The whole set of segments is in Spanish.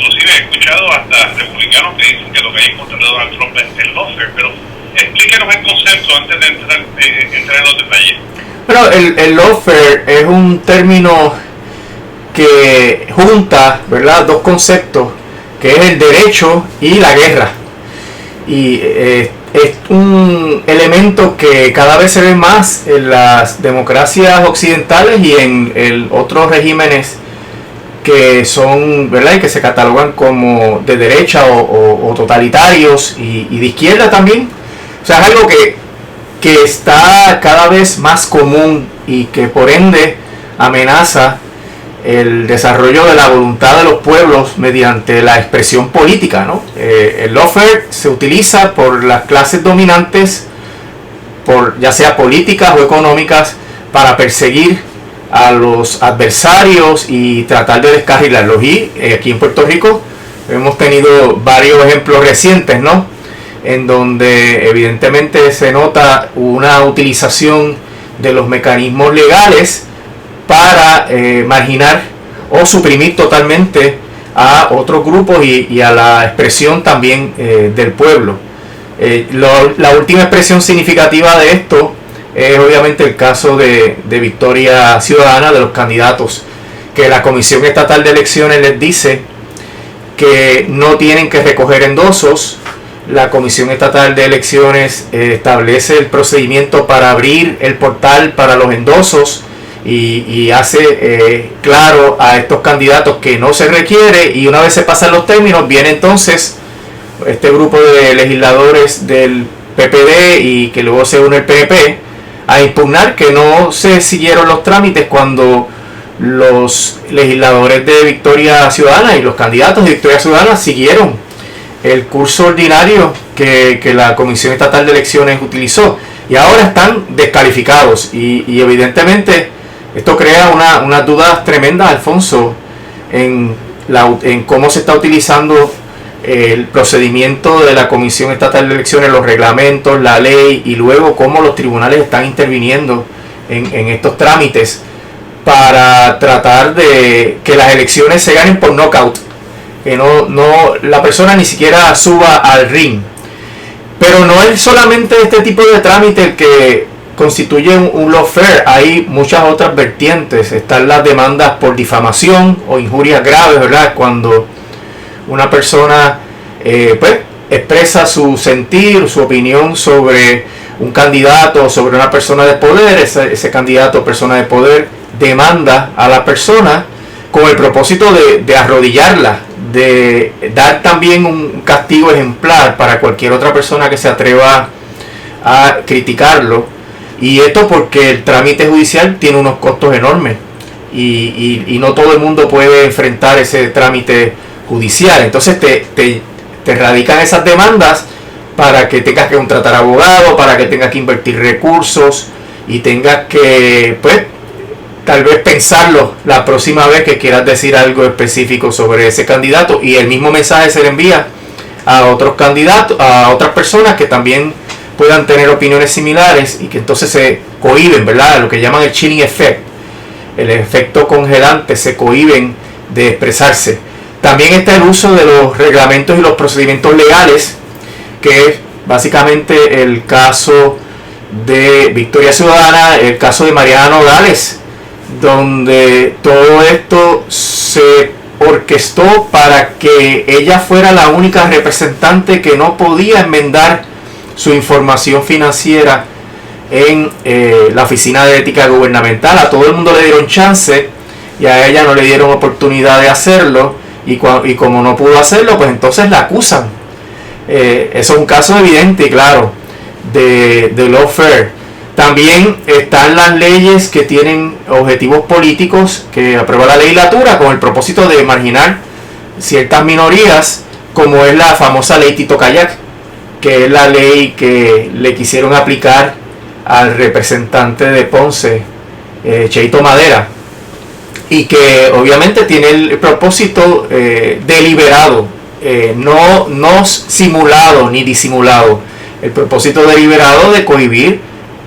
inclusive he escuchado hasta republicanos que dicen que lo que hay en contra de Donald Trump es el lawfare, pero explíquenos el concepto antes de entrar en los detalles. Bueno, el lawfare es un término que junta, ¿verdad?, dos conceptos, que es el derecho y la guerra. Y es un elemento que cada vez se ve más en las democracias occidentales y en otros regímenes que son, ¿verdad?, y que se catalogan como de derecha o totalitarios y de izquierda también. O sea, es algo que está cada vez más común y que por ende amenaza el desarrollo de la voluntad de los pueblos mediante la expresión política, ¿no? El lawfare se utiliza por las clases dominantes, por ya sea políticas o económicas, para perseguir a los adversarios y tratar de descarrilarlos. Y aquí en Puerto Rico hemos tenido varios ejemplos recientes, ¿no?, en donde evidentemente se nota una utilización de los mecanismos legales para marginar o suprimir totalmente a otros grupos y a la expresión también del pueblo. La última expresión significativa de esto es obviamente el caso de Victoria Ciudadana, de los candidatos, que la Comisión Estatal de Elecciones les dice que no tienen que recoger endosos. La Comisión Estatal de Elecciones establece el procedimiento para abrir el portal para los endosos y hace claro a estos candidatos que no se requiere, y una vez se pasan los términos viene entonces este grupo de legisladores del PPD y que luego se une el PNP a impugnar que no se siguieron los trámites cuando los legisladores de Victoria Ciudadana y los candidatos de Victoria Ciudadana siguieron el curso ordinario que la Comisión Estatal de Elecciones utilizó, y ahora están descalificados y evidentemente esto crea unas dudas tremendas, Alfonso, en cómo se está utilizando el procedimiento de la Comisión Estatal de Elecciones, los reglamentos, la ley, y luego cómo los tribunales están interviniendo en estos trámites para tratar de que las elecciones se ganen por knockout, que no la persona ni siquiera suba al ring. Pero no es solamente este tipo de trámite el que constituye un lawfare, hay muchas otras vertientes. Están las demandas por difamación o injurias graves, ¿verdad?, cuando una persona pues expresa su sentir, su opinión sobre un candidato o sobre una persona de poder. Ese candidato o persona de poder demanda a la persona con el propósito de arrodillarla, de dar también un castigo ejemplar para cualquier otra persona que se atreva a criticarlo. Y esto porque el trámite judicial tiene unos costos enormes y no todo el mundo puede enfrentar ese trámite judicial. Entonces te radican esas demandas para que tengas que contratar abogado, para que tengas que invertir recursos y tengas que, pues, tal vez pensarlo la próxima vez que quieras decir algo específico sobre ese candidato, y el mismo mensaje se le envía a otros candidatos, a otras personas que también puedan tener opiniones similares y que entonces se cohíben, ¿verdad?, lo que llaman el chilling effect, el efecto congelante, se cohíben de expresarse. También está el uso de los reglamentos y los procedimientos legales, que es básicamente el caso de Victoria Ciudadana, el caso de Mariana Nogales, donde todo esto se orquestó para que ella fuera la única representante que no podía enmendar su información financiera en la Oficina de Ética Gubernamental. A todo el mundo le dieron chance y a ella no le dieron oportunidad de hacerlo, y como no pudo hacerlo, pues entonces la acusan. Eso es un caso evidente y claro de lawfare. También están las leyes que tienen objetivos políticos que aprueba la legislatura con el propósito de marginar ciertas minorías, como es la famosa ley Tito Kayak, que es la ley que le quisieron aplicar al representante de Ponce, Cheito Madera, y que obviamente tiene el propósito deliberado, no simulado ni disimulado, el propósito deliberado de cohibir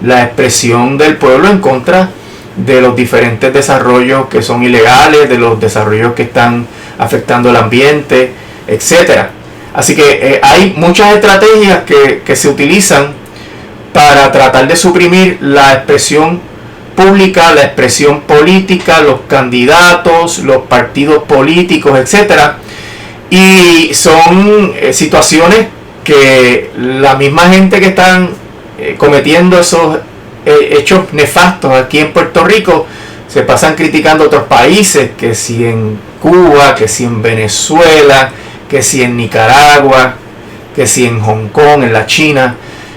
la expresión del pueblo en contra de los diferentes desarrollos que son ilegales, de los desarrollos que están afectando el ambiente, etcétera. Así que hay muchas estrategias que se utilizan para tratar de suprimir la expresión pública, la expresión política, los candidatos, los partidos políticos, etcétera. Y son situaciones que la misma gente que están cometiendo esos hechos nefastos aquí en Puerto Rico se pasan criticando a otros países, que si en Cuba, que si en Venezuela, que si en Nicaragua, que si en Hong Kong, en la China,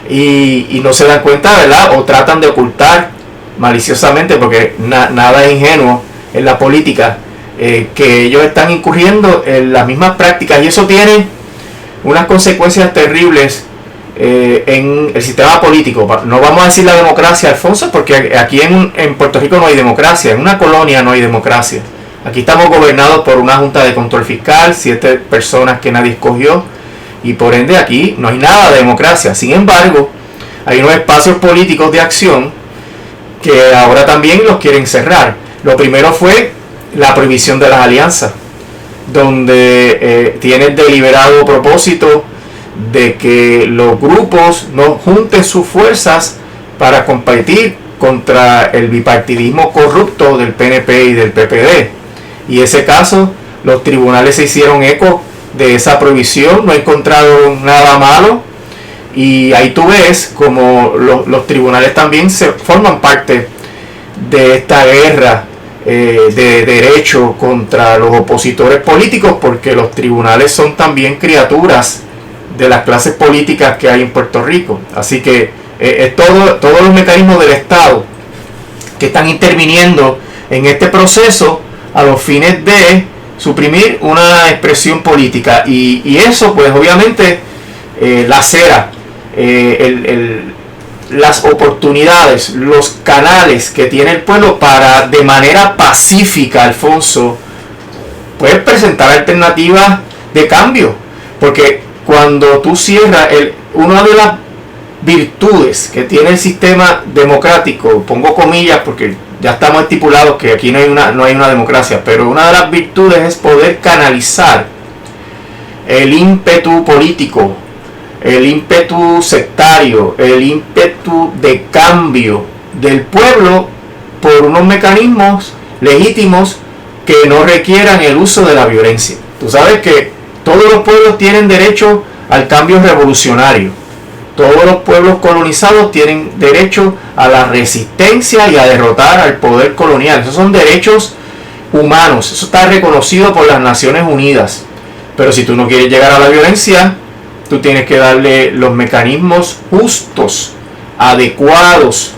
y no se dan cuenta, ¿verdad? O tratan de ocultar maliciosamente, porque nada es ingenuo en la política, que ellos están incurriendo en las mismas prácticas, y eso tiene unas consecuencias terribles en el sistema político. No vamos a decir la democracia, Alfonso, porque aquí en Puerto Rico no hay democracia, en una colonia no hay democracia. Aquí estamos gobernados por una junta de control fiscal, 7 personas que nadie escogió, y por ende aquí no hay nada de democracia. Sin embargo, hay unos espacios políticos de acción que ahora también los quieren cerrar. Lo primero fue la prohibición de las alianzas, donde tiene el deliberado propósito de que los grupos no junten sus fuerzas para competir contra el bipartidismo corrupto del PNP y del PPD. Y ese caso, los tribunales se hicieron eco de esa prohibición, no encontraron nada malo, y ahí tú ves como los tribunales también se forman parte de esta guerra de derecho contra los opositores políticos, porque los tribunales son también criaturas de las clases políticas que hay en Puerto Rico. Así que todos los mecanismos del Estado que están interviniendo en este proceso a los fines de suprimir una expresión política, y eso pues obviamente lacera las oportunidades, los canales que tiene el pueblo para de manera pacífica, Alfonso, puedes presentar alternativas de cambio, porque cuando tú cierras una de las virtudes que tiene el sistema democrático, pongo comillas porque ya estamos estipulados que aquí no hay una democracia, pero una de las virtudes es poder canalizar el ímpetu político, el ímpetu sectario, el ímpetu de cambio del pueblo por unos mecanismos legítimos que no requieran el uso de la violencia. Tú sabes que todos los pueblos tienen derecho al cambio revolucionario. Todos los pueblos colonizados tienen derecho a la resistencia y a derrotar al poder colonial. Esos son derechos humanos. Eso está reconocido por las Naciones Unidas. Pero si tú no quieres llegar a la violencia, tú tienes que darle los mecanismos justos, adecuados,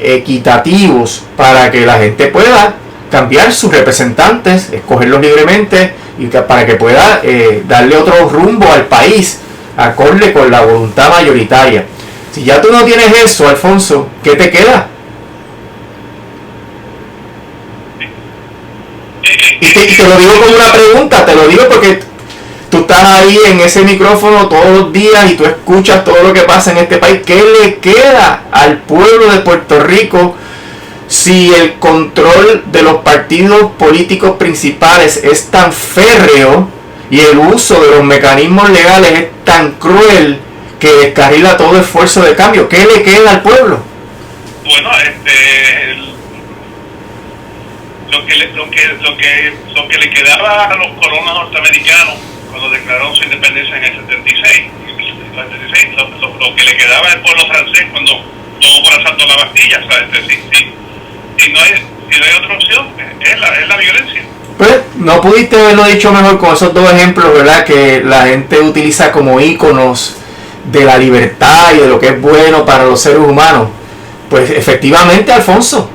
equitativos, para que la gente pueda cambiar sus representantes, escogerlos libremente, y para que pueda darle otro rumbo al país, acorde con la voluntad mayoritaria. Si ya tú no tienes eso, Alfonso, ¿qué te queda? Y te lo digo como una pregunta, te lo digo porque tú estás ahí en ese micrófono todos los días y tú escuchas todo lo que pasa en este país. ¿Qué le queda al pueblo de Puerto Rico si el control de los partidos políticos principales es tan férreo y el uso de los mecanismos legales es tan cruel que descarrila todo esfuerzo de cambio? ¿Qué le queda al pueblo? Bueno, lo que le quedaba a los colonos norteamericanos cuando declararon su independencia en el 76, lo que le quedaba al pueblo francés cuando tomó por asalto la Bastilla, ¿sabes? Si no hay otra opción, es la violencia. Pues no pudiste haberlo dicho mejor con esos dos ejemplos, ¿verdad? Que la gente utiliza como íconos de la libertad y de lo que es bueno para los seres humanos. Pues efectivamente, Alfonso,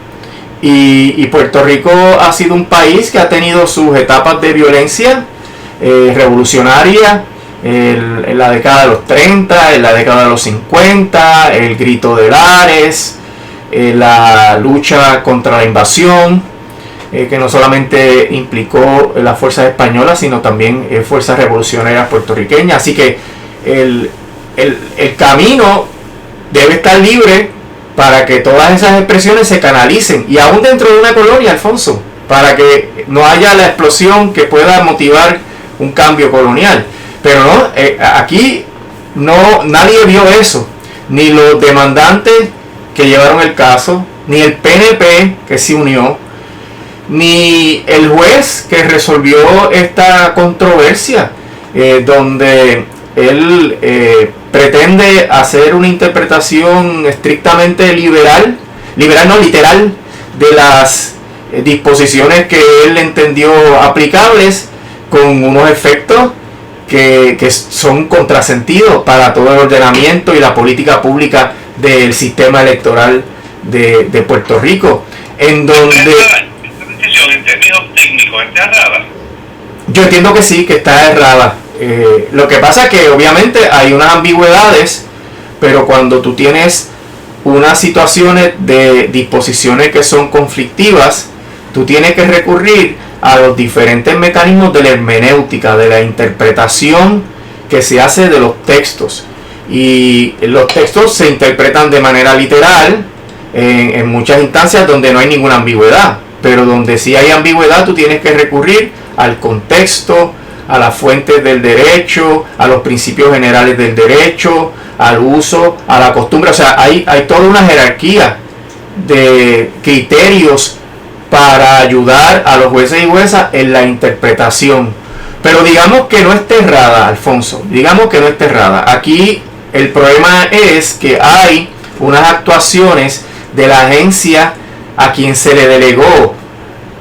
y Puerto Rico ha sido un país que ha tenido sus etapas de violencia revolucionaria en la década de los 30, en la década de los 50, el grito de Lares, la lucha contra la invasión, que no solamente implicó las fuerzas españolas, sino también fuerzas revolucionarias puertorriqueñas. Así que el camino debe estar libre para que todas esas expresiones se canalicen, y aún dentro de una colonia, Alfonso, para que no haya la explosión que pueda motivar un cambio colonial. Pero no, aquí no, nadie vio eso, ni los demandantes que llevaron el caso, ni el PNP que se unió, ni el juez que resolvió esta controversia, donde él pretende hacer una interpretación estrictamente literal, de las disposiciones que él entendió aplicables, con unos efectos que son contrasentidos para todo el ordenamiento y la política pública del sistema electoral de Puerto Rico, en donde... ¿Esta decisión en términos técnicos está errada? Yo entiendo que sí, que está errada. Lo que pasa es que obviamente hay unas ambigüedades, pero cuando tú tienes unas situaciones de disposiciones que son conflictivas, tú tienes que recurrir a los diferentes mecanismos de la hermenéutica, de la interpretación que se hace de los textos. Y los textos se interpretan de manera literal en muchas instancias donde no hay ninguna ambigüedad, pero donde sí hay ambigüedad tú tienes que recurrir al contexto, a las fuentes del derecho, a los principios generales del derecho, al uso, a la costumbre. O sea, hay toda una jerarquía de criterios para ayudar a los jueces y juezas en la interpretación. Pero digamos que no esté errada, Alfonso, digamos que no esté errada. Aquí el problema es que hay unas actuaciones de la agencia a quien se le delegó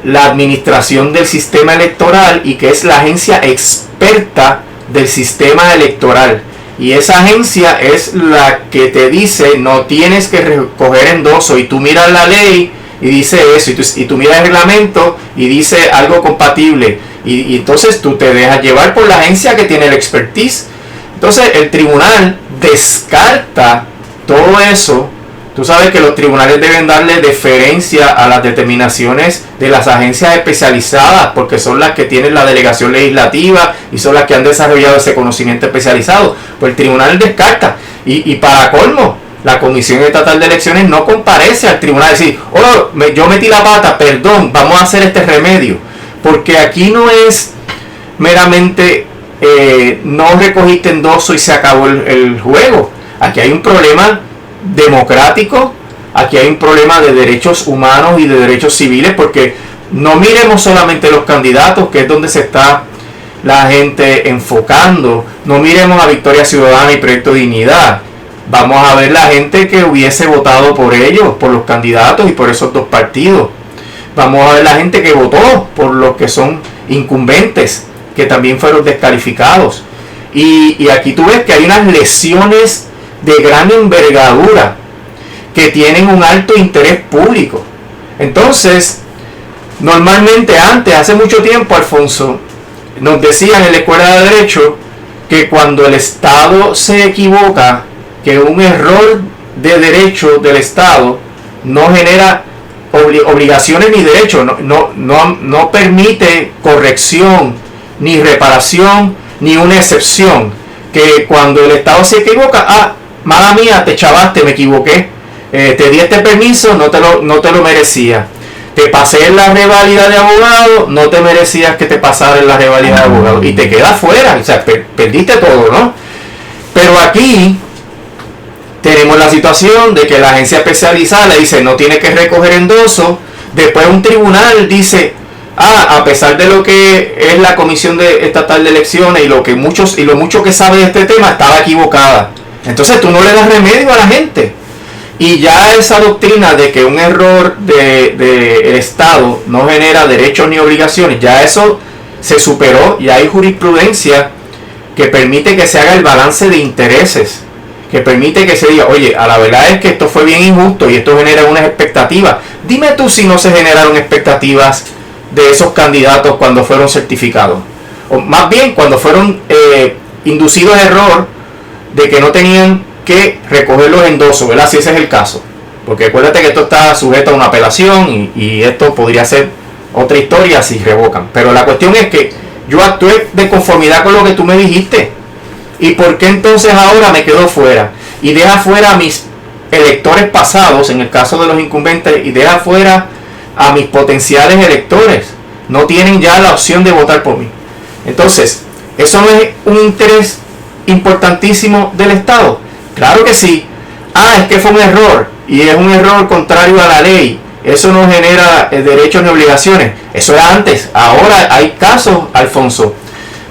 la administración del sistema electoral, y que es la agencia experta del sistema electoral, y esa agencia es la que te dice no tienes que recoger endoso, y tú miras la ley y dice eso, y tú miras el reglamento y dice algo compatible, y entonces tú te dejas llevar por la agencia que tiene el expertise. Entonces el tribunal descarta todo eso. Tú sabes que los tribunales deben darle deferencia a las determinaciones de las agencias especializadas, porque son las que tienen la delegación legislativa y son las que han desarrollado ese conocimiento especializado. Pues el tribunal descarta. Y para colmo, la Comisión Estatal de Elecciones no comparece al tribunal a decir, oh, yo metí la pata, perdón, vamos a hacer este remedio. Porque aquí no es meramente no recogiste endoso y se acabó el juego. Aquí hay un problema democrático, aquí hay un problema de derechos humanos y de derechos civiles, porque no miremos solamente los candidatos, que es donde se está la gente enfocando, no miremos a Victoria Ciudadana y Proyecto Dignidad, vamos a ver la gente que hubiese votado por ellos, por los candidatos y por esos dos partidos, vamos a ver la gente que votó por los que son incumbentes, que también fueron descalificados, y aquí tú ves que hay unas lesiones de gran envergadura que tienen un alto interés público. Entonces, normalmente antes, hace mucho tiempo, Alfonso, nos decían en la escuela de derecho que cuando el Estado se equivoca, que un error de derecho del Estado no genera obligaciones ni derechos, no permite corrección, ni reparación, ni una excepción. Que cuando el Estado se equivoca, mala mía, te chavaste, me equivoqué, te di este permiso, no te lo merecía, te pasé en la reválida de abogado, no te merecías que te pasara en la reválida de abogado, y te quedas fuera, o sea, perdiste todo, ¿no? Pero aquí tenemos la situación de que la agencia especializada le dice no tiene que recoger endoso, después un tribunal dice a pesar de lo que es la Comisión Estatal de Elecciones y lo mucho que sabe de este tema, estaba equivocada. Entonces tú no le das remedio a la gente. Y ya esa doctrina de que un error del Estado no genera derechos ni obligaciones, ya eso se superó, y hay jurisprudencia que permite que se haga el balance de intereses, que permite que se diga, oye, a la verdad es que esto fue bien injusto y esto genera unas expectativas. Dime tú si no se generaron expectativas de esos candidatos cuando fueron certificados, o más bien cuando fueron inducidos a error de que no tenían que recoger los endosos, ¿verdad? Si ese es el caso, porque acuérdate que esto está sujeto a una apelación y esto podría ser otra historia si revocan, pero la cuestión es que yo actué de conformidad con lo que tú me dijiste, y por qué entonces ahora me quedo fuera y deja fuera a mis electores pasados, en el caso de los incumbentes, y deja fuera a mis potenciales electores. No tienen ya la opción de votar por mí. Entonces, ¿eso no es un interés importantísimo del Estado? Claro que sí. Es que fue un error, y es un error contrario a la ley. Eso no genera derechos ni obligaciones. Eso era antes. Ahora hay casos, Alfonso,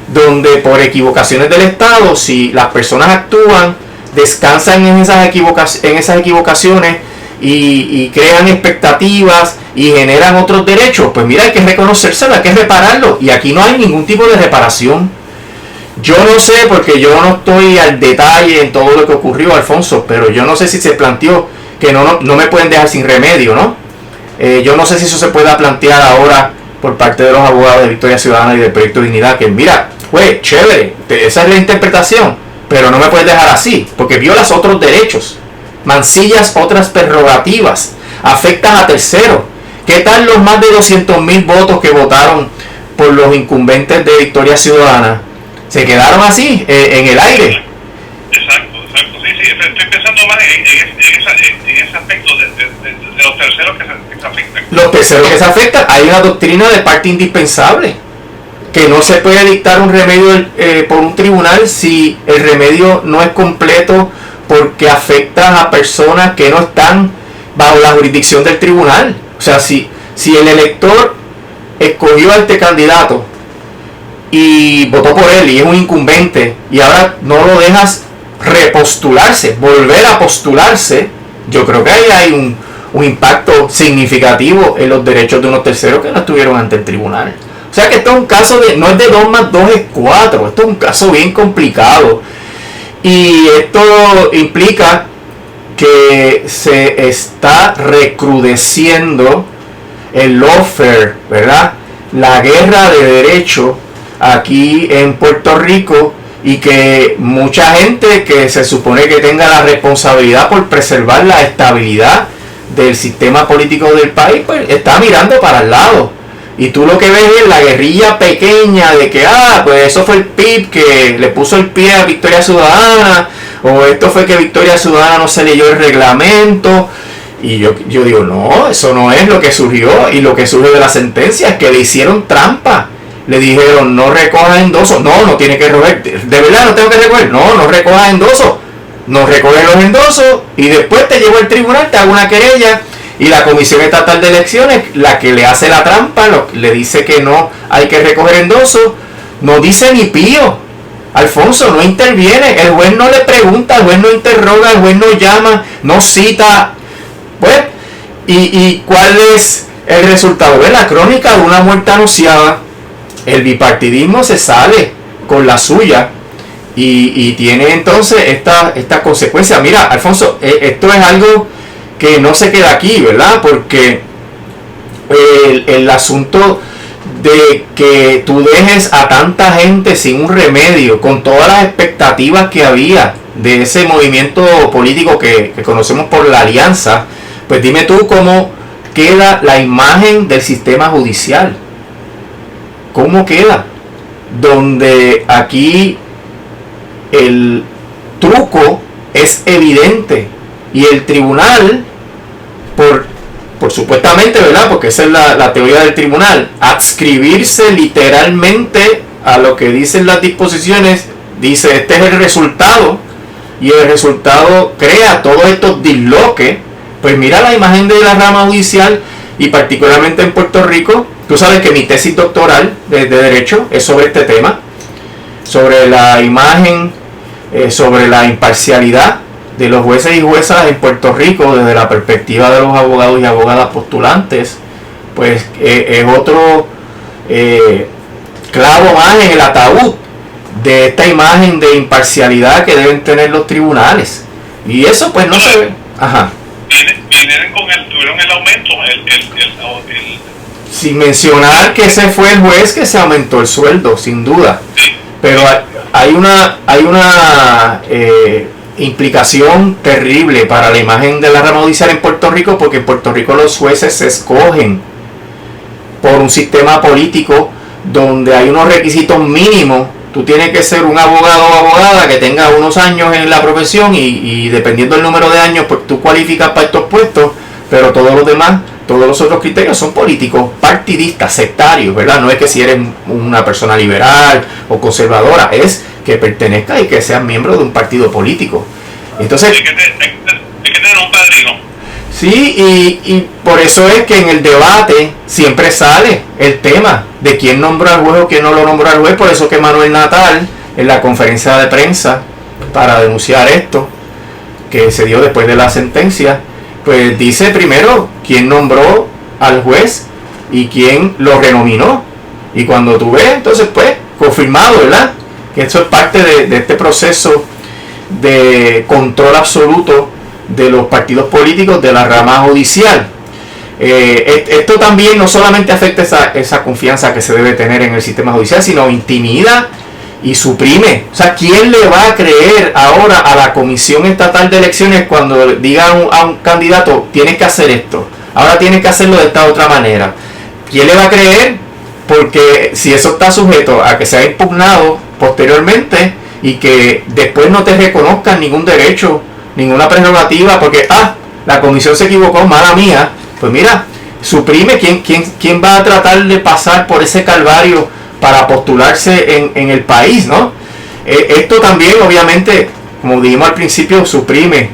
donde por equivocaciones del Estado, si las personas actúan, descansan en esas equivocaciones y crean expectativas y generan otros derechos, pues mira, hay que reconocérselo, hay que repararlo, y aquí no hay ningún tipo de reparación. Yo no sé, porque yo no estoy al detalle en todo lo que ocurrió, Alfonso, pero yo no sé si se planteó que no me pueden dejar sin remedio, ¿no? Yo no sé si eso se pueda plantear ahora por parte de los abogados de Victoria Ciudadana y del Proyecto Dignidad, que mira, pues chévere, esa es la interpretación, pero no me puedes dejar así, porque violas otros derechos, mancillas otras prerrogativas, afectas a terceros. ¿Qué tal los más de 200,000 votos que votaron por los incumbentes de Victoria Ciudadana? Se quedaron así, en el aire. Exacto, sí, estoy pensando más en ese aspecto de los terceros que se afectan. Los terceros que se afectan, hay una doctrina de parte indispensable, que no se puede dictar un remedio por un tribunal si el remedio no es completo, porque afecta a personas que no están bajo la jurisdicción del tribunal. O sea, si el elector escogió a este candidato y votó por él y es un incumbente, y ahora no lo dejas repostularse, volver a postularse, yo creo que ahí hay un impacto significativo en los derechos de unos terceros que no estuvieron ante el tribunal. O sea que esto es un caso no es de 2 más 2 es 4, esto es un caso bien complicado, y esto implica que se está recrudeciendo el lawfare, ¿verdad? La guerra de derecho aquí en Puerto Rico, y que mucha gente que se supone que tenga la responsabilidad por preservar la estabilidad del sistema político del país, pues está mirando para el lado. Y tú lo que ves es la guerrilla pequeña de que, pues eso fue el PIB que le puso el pie a Victoria Ciudadana, o esto fue que Victoria Ciudadana no se leyó el reglamento. Y yo digo, no, eso no es lo que surgió, y lo que surge de la sentencia es que le hicieron trampa. Le dijeron, no recojas endosos. No tiene que recoger. ¿De verdad no tengo que recoger? No recojas endosos. No recoges los endosos, y después te llevo al tribunal, te hago una querella, y la Comisión Estatal de Elecciones, la que le hace la trampa, le dice que no hay que recoger endosos, no dice ni pío. Alfonso, no interviene, el juez no le pregunta, el juez no interroga, el juez no llama, no cita. Pues, ¿y cuál es el resultado? ¿Ves? La crónica de una muerte anunciada. El bipartidismo se sale con la suya y tiene entonces esta consecuencia. Mira, Alfonso, esto es algo que no se queda aquí, ¿verdad? Porque el asunto de que tú dejes a tanta gente sin un remedio, con todas las expectativas que había de ese movimiento político que conocemos por la Alianza, pues dime tú cómo queda la imagen del sistema judicial. ¿Cómo queda? Donde aquí el truco es evidente, y el tribunal, por supuestamente, ¿verdad? Porque esa es la teoría del tribunal, adscribirse literalmente a lo que dicen las disposiciones, dice, este es el resultado, y el resultado crea todos estos disloques. Pues mira la imagen de la rama judicial, y particularmente en Puerto Rico. Tú sabes que mi tesis doctoral de Derecho es sobre este tema, sobre la imagen, sobre la imparcialidad de los jueces y juezas en Puerto Rico desde la perspectiva de los abogados y abogadas postulantes. Pues es otro clavo más en el ataúd de esta imagen de imparcialidad que deben tener los tribunales. Y eso pues no se ve. Ajá. Tuvieron el aumento, sin mencionar que ese fue el juez que se aumentó el sueldo, sin duda. Pero hay una implicación terrible para la imagen de la rama judicial en Puerto Rico, porque en Puerto Rico los jueces se escogen por un sistema político donde hay unos requisitos mínimos tú tienes que ser un abogado o abogada que tenga unos años en la profesión y dependiendo del número de años, pues tú cualificas para estos puestos, pero todos los demás, todos los otros criterios son políticos, partidistas, sectarios, ¿verdad? No es que si eres una persona liberal o conservadora, es que pertenezca y que seas miembro de un partido político. Entonces, hay que tener un padrino. Sí, y por eso es que en el debate siempre sale el tema de quién nombró al juez o quién no lo nombró al juez. Por eso que Manuel Natal, en la conferencia de prensa para denunciar esto, que se dio después de la sentencia, pues dice primero quién nombró al juez y quién lo renominó. Y cuando tú ves, entonces pues, confirmado, ¿verdad? Que esto es parte de este proceso de control absoluto de los partidos políticos de la rama judicial. Esto también no solamente afecta esa confianza que se debe tener en el sistema judicial, sino intimida y suprime. O sea, ¿quién le va a creer ahora a la Comisión Estatal de Elecciones cuando diga a un candidato, tienes que hacer esto, ahora tienes que hacerlo de esta otra manera? ¿Quién le va a creer? Porque si eso está sujeto a que sea impugnado posteriormente y que después no te reconozcan ningún derecho, ninguna prerrogativa, porque la comisión se equivocó, mala mía, pues mira, suprime. ¿Quién va a tratar de pasar por ese calvario para postularse en el país, ¿no? Esto también, obviamente, como dijimos al principio, suprime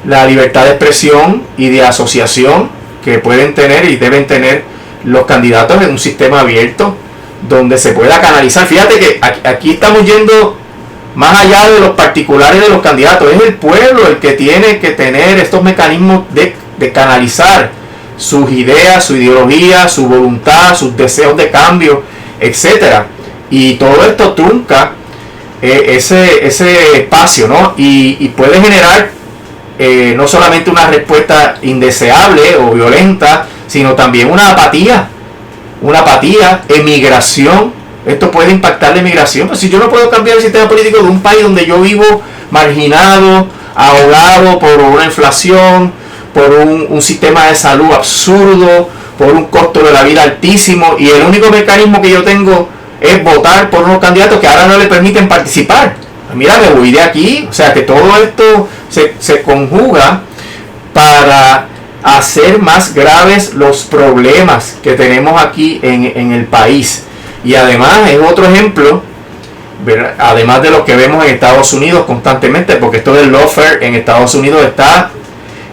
la libertad de expresión y de asociación que pueden tener y deben tener los candidatos en un sistema abierto donde se pueda canalizar. Fíjate que aquí estamos yendo más allá de los particulares de los candidatos. Es el pueblo el que tiene que tener estos mecanismos de canalizar sus ideas, su ideología, su voluntad, sus deseos de cambio, etcétera. Y todo esto trunca ese espacio, ¿no? Y puede generar no solamente una respuesta indeseable o violenta, sino también una apatía, emigración. Esto puede impactar la emigración. Pues si yo no puedo cambiar el sistema político de un país donde yo vivo marginado, ahogado por una inflación, por un sistema de salud absurdo, por un costo de la vida altísimo, y el único mecanismo que yo tengo es votar por unos candidatos que ahora no le permiten participar. Pues mira, me voy de aquí. O sea que todo esto se conjuga para hacer más graves los problemas que tenemos aquí en el país. Y además es otro ejemplo, ¿verdad? Además de lo que vemos en Estados Unidos constantemente, porque esto del lawfare en Estados Unidos está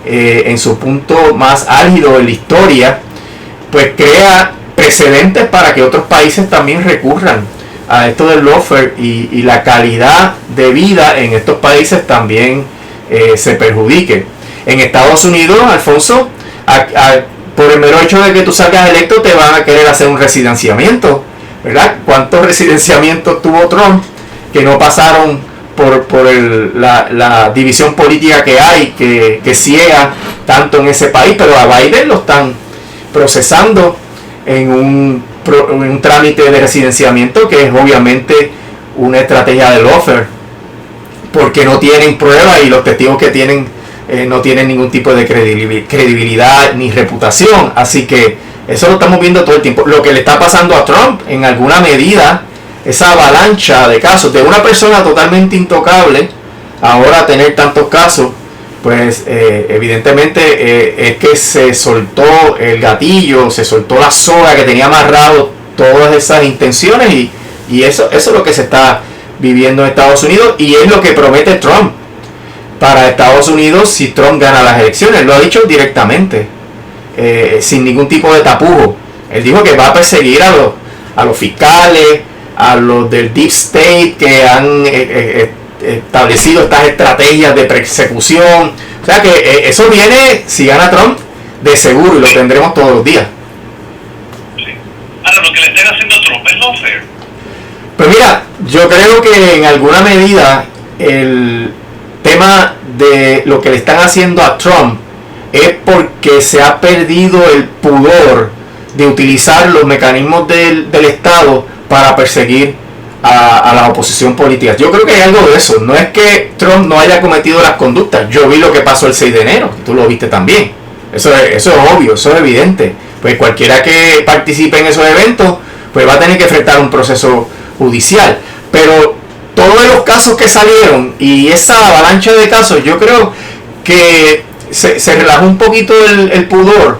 en su punto más álgido en la historia, pues crea precedentes para que otros países también recurran a esto del lawfare y la calidad de vida en estos países también se perjudique. En Estados Unidos, Alfonso, por el mero hecho de que tú salgas electo, te van a querer hacer un residenciamiento, ¿verdad? ¿Cuántos residenciamientos tuvo Trump que no pasaron por la división política que hay, que ciega tanto en ese país? Pero a Biden lo están procesando en un trámite de residenciamiento que es obviamente una estrategia de lawfare, porque no tienen pruebas y los testigos que tienen no tienen ningún tipo de credibilidad ni reputación. Así que eso lo estamos viendo todo el tiempo. Lo que le está pasando a Trump, en alguna medida, esa avalancha de casos de una persona totalmente intocable, ahora tener tantos casos, pues evidentemente es que se soltó el gatillo, se soltó la soga que tenía amarrado todas esas intenciones, y eso es lo que se está viviendo en Estados Unidos, y es lo que promete Trump para Estados Unidos si Trump gana las elecciones. Lo ha dicho directamente, sin ningún tipo de tapujo. Él dijo que va a perseguir a los fiscales, a los del Deep State que han establecido estas estrategias de persecución. O sea que eso viene, si gana Trump, de seguro, y lo tendremos todos los días. Sí. Ahora, lo que le estén haciendo a Trump es lawfare. Pues mira, yo creo que en alguna medida el tema de lo que le están haciendo a Trump es porque se ha perdido el pudor de utilizar los mecanismos del Estado para perseguir a la oposición política. Yo creo que hay algo de eso. No es que Trump no haya cometido las conductas. Yo vi lo que pasó el 6 de enero. Tú lo viste también. Eso es obvio, eso es evidente. Pues cualquiera que participe en esos eventos, pues va a tener que enfrentar un proceso judicial. Pero todos los casos que salieron y esa avalancha de casos, yo creo que se relajó un poquito el pudor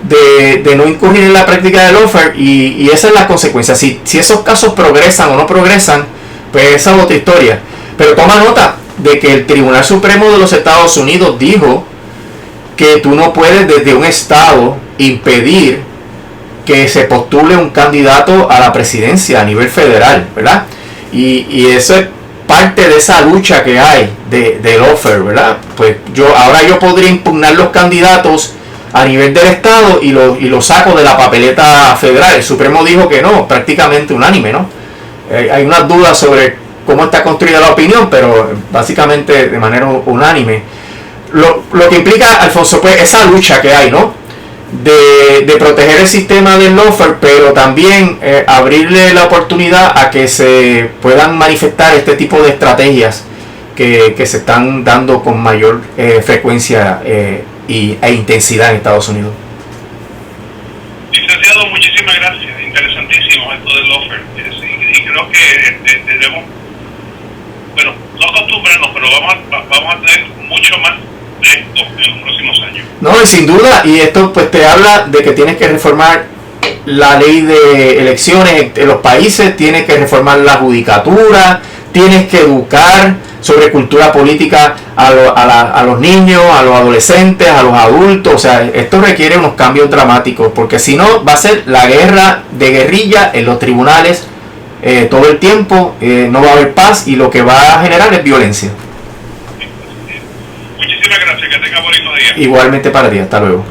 de no incurrir en la práctica del lawfare, y esa es la consecuencia. Si esos casos progresan o no progresan, pues esa es otra historia. Pero toma nota de que el Tribunal Supremo de los Estados Unidos dijo que tú no puedes desde un estado impedir que se postule un candidato a la presidencia a nivel federal, ¿verdad? Y eso es parte de esa lucha que hay de lawfare, ¿verdad? Pues ahora yo podría impugnar los candidatos a nivel del estado y lo saco de la papeleta federal. El Supremo dijo que no, prácticamente unánime, ¿no? Hay unas dudas sobre cómo está construida la opinión, pero básicamente de manera unánime. Lo que implica, Alfonso, pues esa lucha que hay, ¿no? De proteger el sistema del lawfare, pero también abrirle la oportunidad a que se puedan manifestar este tipo de estrategias que se están dando con mayor frecuencia e intensidad en Estados Unidos. Licenciado, muchísimas gracias. Interesantísimo esto del lawfare. Y creo que debemos, bueno, no acostumbrarnos, pero vamos a tener mucho más de esto en los próximos años. No, y sin duda, y esto pues te habla de que tienes que reformar la ley de elecciones en los países, tienes que reformar la judicatura, tienes que educar sobre cultura política a los niños, a los adolescentes, a los adultos. O sea, esto requiere unos cambios dramáticos, porque si no va a ser la guerra de guerrilla en los tribunales todo el tiempo, no va a haber paz y lo que va a generar es violencia. Muchísimas gracias, que tenga bonito día. Igualmente para ti, hasta luego.